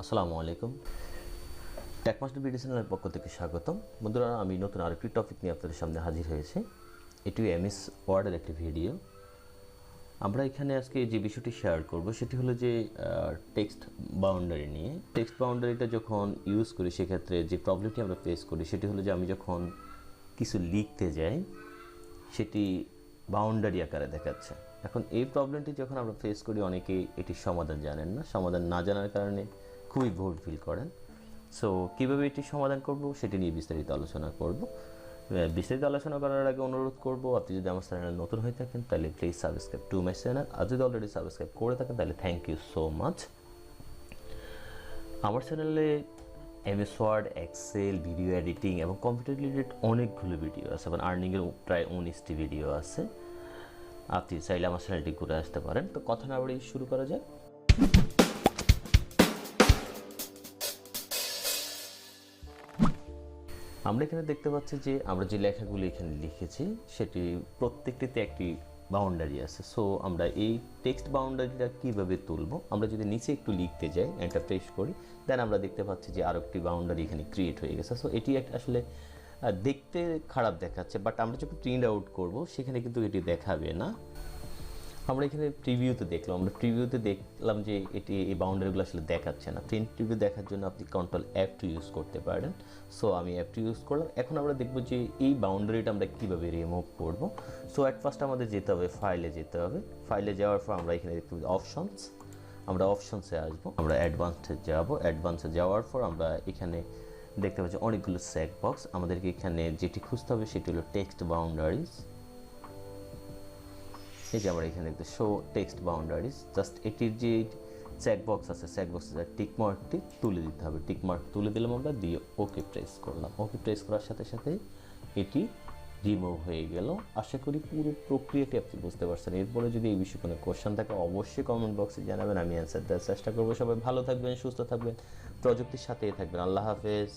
আসসালামু আলাইকুম। টেকমাস্টার ভিডিও চ্যানেলের পক্ষ থেকে স্বাগতম। বন্ধুরা, আমি নতুন আরেকটি টপিক নিয়ে আপনাদের সামনে হাজির হয়েছি। এটি এমএস ওয়ার্ডের একটি ভিডিও। আমরা এখানে আজকে যে বিষয়টি শেয়ার করব সেটি হলো যে টেক্সট বাউন্ডারি নিয়ে। টেক্সট বাউন্ডারিটা যখন ইউজ করি সেক্ষেত্রে যে প্রবলেমটি আমরা ফেস করি সেটি হলো যে আমি যখন কিছু লিখতে যাই সেটি বাউন্ডারি আকারে দেখাচ্ছে। এখন এই প্রবলেমটি যখন আমরা ফেস করি অনেকেই এটির সমাধান জানেন না। সমাধান না জানার কারণে খুবই ভুল ফিল করেন। সো কীভাবে এটির সমাধান করব সেটি নিয়ে বিস্তারিত আলোচনা করব। বিস্তারিত আলোচনা করার আগে অনুরোধ করব, আপনি যদি আমার চ্যানেলে নতুন হয়ে থাকেন তাহলে please subscribe to my channel. আর যদি অলরেডি সাবস্ক্রাইব করে থাকেন তাহলে থ্যাংক ইউ সো মাচ। আমার চ্যানেলে MS word, excel, video editing এবং কম্পিউটার রিলেটেড অনেকগুলো ভিডিও আছে এবং আর্নিংয়ের প্রায় 19টি ভিডিও আছে। আপনি চাইলে আমার চ্যানেলটি ঘুরে আসতে পারেন। তো কথা না বাড়িয়ে শুরু করা যাক। আমরা এখানে দেখতে পাচ্ছি যে আমরা যে লেখাগুলি এখানে লিখেছি সেটি প্রত্যেকটিতে একটি বাউন্ডারি আছে। সো আমরা এই টেক্সট বাউন্ডারিটা কীভাবে তুলব, আমরা যদি নিচে একটু লিখতে যাই, এন্টার প্রেস করি, দেন আমরা দেখতে পাচ্ছি যে আরও একটি বাউন্ডারি এখানে ক্রিয়েট হয়ে গেছে। সো এটি আসলে দেখতে খারাপ দেখাচ্ছে, বাট আমরা যখন প্রিন্ট আউট করবো সেখানে কিন্তু এটি দেখাবে না। আমরা এখানে প্রিভিউতে দেখলাম যে এটি এই বাউন্ডারিগুলো আসলে দেখাচ্ছে না। প্রিন্ট প্রিভিউ দেখার জন্য আপনি কন্ট্রোল F2 ইউজ করতে পারেন। সো আমি F2 ইউজ করলাম। এখন আমরা দেখব যে এই বাউন্ডারিটা আমরা কীভাবে রিমুভ করব। সো অ্যাট ফার্স্ট আমাদের যেতে হবে, ফাইলে যেতে হবে। ফাইলে যাওয়ার পর আমরা এখানে দেখতে পাবো অপশনস। আমরা অপশনসে আসবো, আমরা অ্যাডভান্সে যাব। অ্যাডভান্সে যাওয়ার পর আমরা এখানে দেখতে পাচ্ছি অনেকগুলো চেক বক্স। আমাদেরকে এখানে যেটি খুঁজতে হবে সেটি হলো টেক্সট বাউন্ডারিজ। এই যে আমরা এখানে দেখতে শো টেক্সট বাউন্ডারিজ, জাস্ট এটির যে চেক বক্স আছে, চেক বক্সের টিক মার্কটি তুলে দিতে হবে। টিক মার্ক তুলে দিলাম আমরা, দিয়ে ওকে প্রেস করলাম। ওকে প্রেস করার সাথে সাথে এটি রিমুভ হয়ে গেল। আশা করি পুরো প্রক্রিয়াটি আপনি বুঝতে পারছেন। এরপরে যদি এই বিষয়ে কোনো কোশ্চেন থাকে অবশ্যই কমেন্ট বক্সে জানাবেন, আমি অ্যান্সার দেওয়ার চেষ্টা করবো। সবাই ভালো থাকবেন, সুস্থ থাকবেন, প্রযুক্তির সাথেই থাকবেন। আল্লাহ হাফেজ।